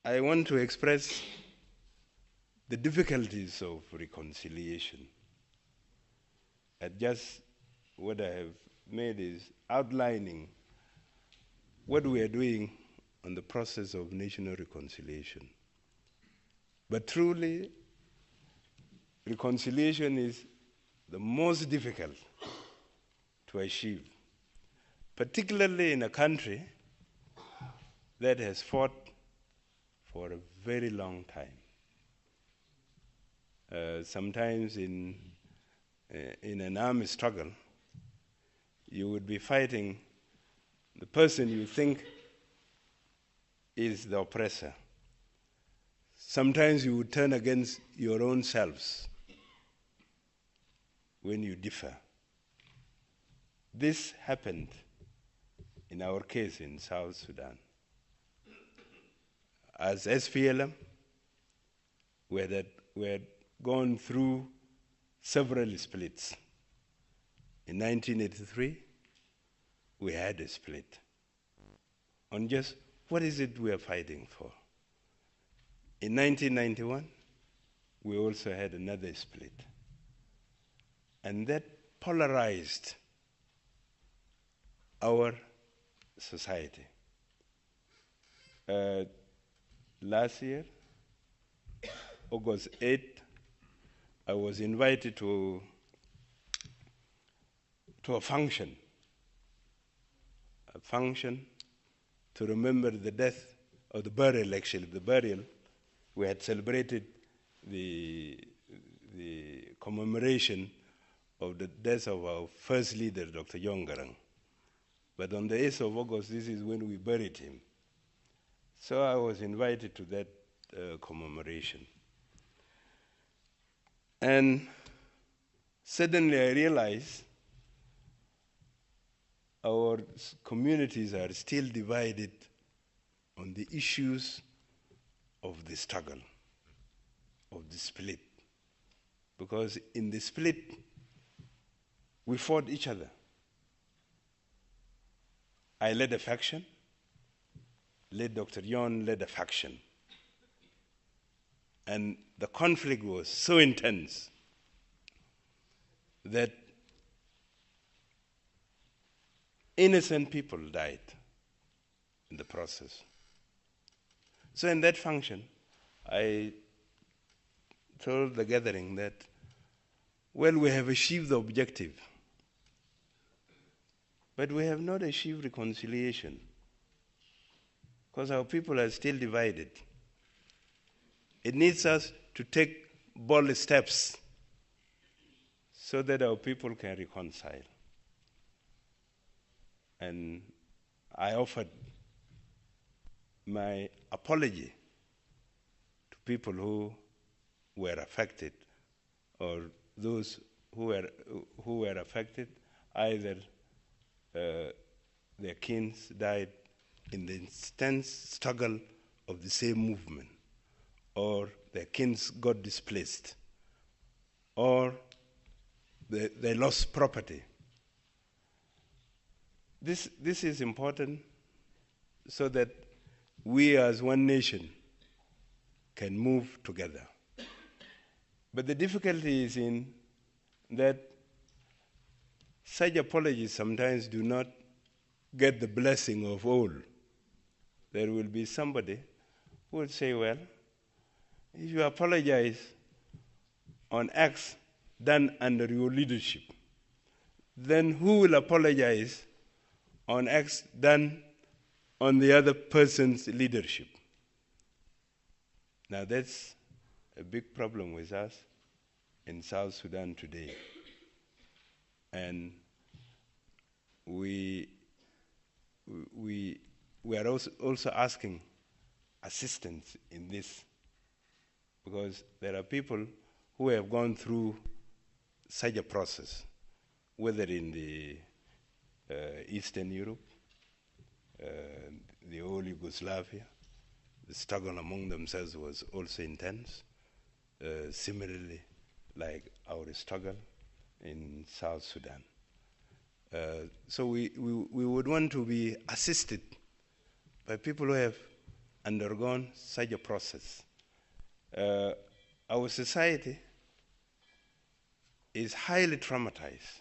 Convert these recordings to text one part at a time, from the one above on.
I want to express the difficulties of reconciliation. And just what I have made is outlining what we are doing on the process of national reconciliation. But truly, reconciliation is the most difficult to achieve, particularly in a country that has fought for a very long time. Sometimes in an armed struggle, you would be fighting the person you think is the oppressor. Sometimes you would turn against your own selves when you differ. This happened in our case in South Sudan. As SPLM, we had gone through several splits. In 1983, we had a split on just what is it we are fighting for. In 1991, we also had another split. And that polarized our society. Last year, August 8th, I was invited to a function to remember the death, or the burial actually, the burial. We had celebrated the commemoration of the death of our first leader, Dr. John Garang. But on the 8th of August, this is when we buried him. So I was invited to that commemoration. And suddenly I realized our communities are still divided on the issues of the struggle, of the split. Because in the split, we fought each other. I led a faction, Dr. Yon led a faction. And the conflict was so intense that innocent people died in the process. So in that function, I told the gathering that, well, we have achieved the objective, but we have not achieved reconciliation because our people are still divided. It needs us to take bold steps so that our people can reconcile. And I offered my apology to people who were affected, or those who were affected, either their kins died in the intense struggle of the same movement, or their kins got displaced, or they lost property. This is important so that we as one nation can move together. But the difficulty is in that such apologies sometimes do not get the blessing of all. There will be somebody who will say, well, if you apologize on acts done under your leadership, then who will apologize on acts done on the other person's leadership? Now that's a big problem with us in South Sudan today. And we are also asking assistance in this, because there are people who have gone through such a process, whether in the Eastern Europe, the old Yugoslavia. The struggle among themselves was also intense, similarly like our struggle in South Sudan. So we would want to be assisted by people who have undergone such a process. Our society is highly traumatized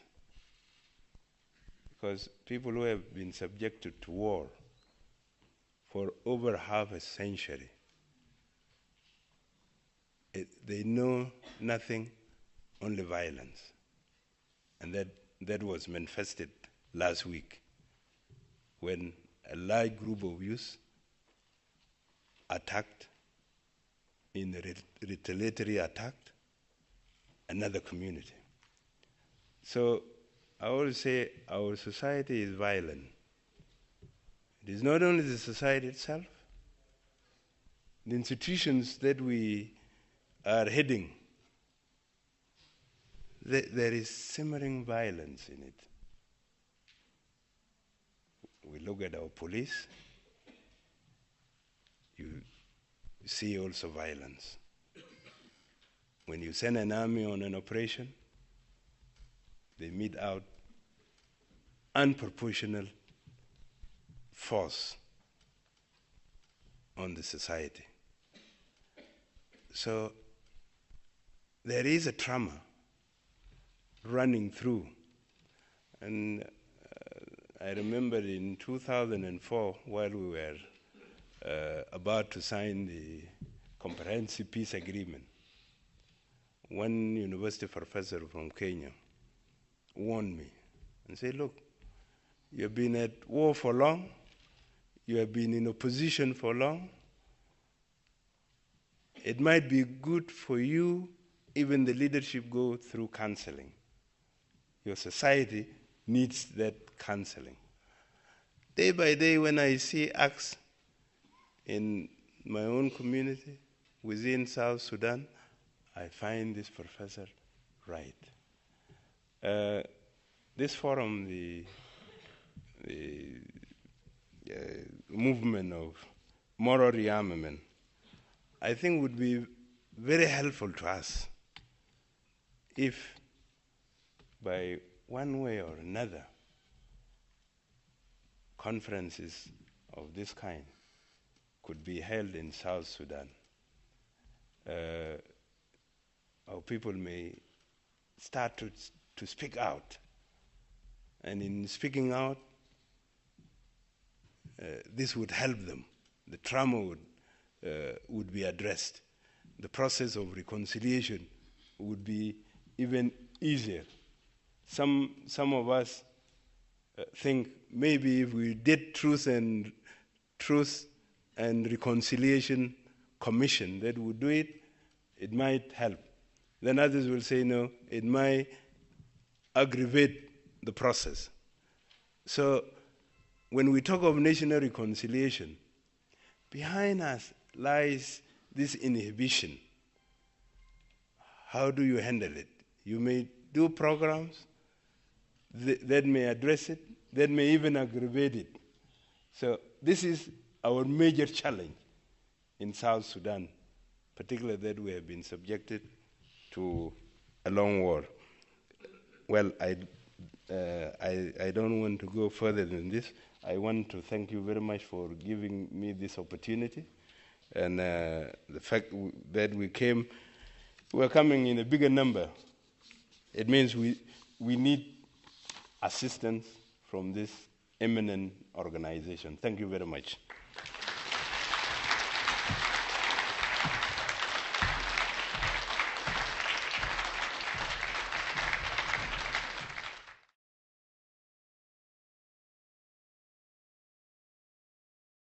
because people who have been subjected to war for over half a century, they know nothing, only violence. And that was manifested last week when a large group of youth attacked, in a retaliatory attack, another community. So I always say our society is violent. It is not only the society itself, the institutions that we are heading, there is simmering violence in it. We look at our police, you see also violence. When you send an army on an operation, they mete out unproportional force on the society. So there is a trauma running through. And I remember in 2004, while we were about to sign the Comprehensive Peace Agreement, one university professor from Kenya warned me and said, look, you have been at war for long, you have been in opposition for long, it might be good for you, even the leadership, go through counseling. Your society needs that counseling. Day by day, when I see acts in my own community, within South Sudan, I find this professor right. This forum, the movement of moral rearmament, I think would be very helpful to us if by one way or another conferences of this kind could be held in South Sudan. Our people may start to speak out. And in speaking out, this would help them. The trauma would be addressed. The process of reconciliation would be even easier. Some of us think maybe if we did truth and reconciliation commission that would do it, it might help. Then others will say no, it might aggravate the process. So when we talk of national reconciliation, behind us lies this inhibition. How do you handle it? You may do programs that may address it, that may even aggravate it. So this is our major challenge in South Sudan, particularly that we have been subjected to a long war. Well, I don't want to go further than this. I want to thank you very much for giving me this opportunity. And the fact that we're coming in a bigger number, it means we need assistance from this eminent organization. Thank you very much.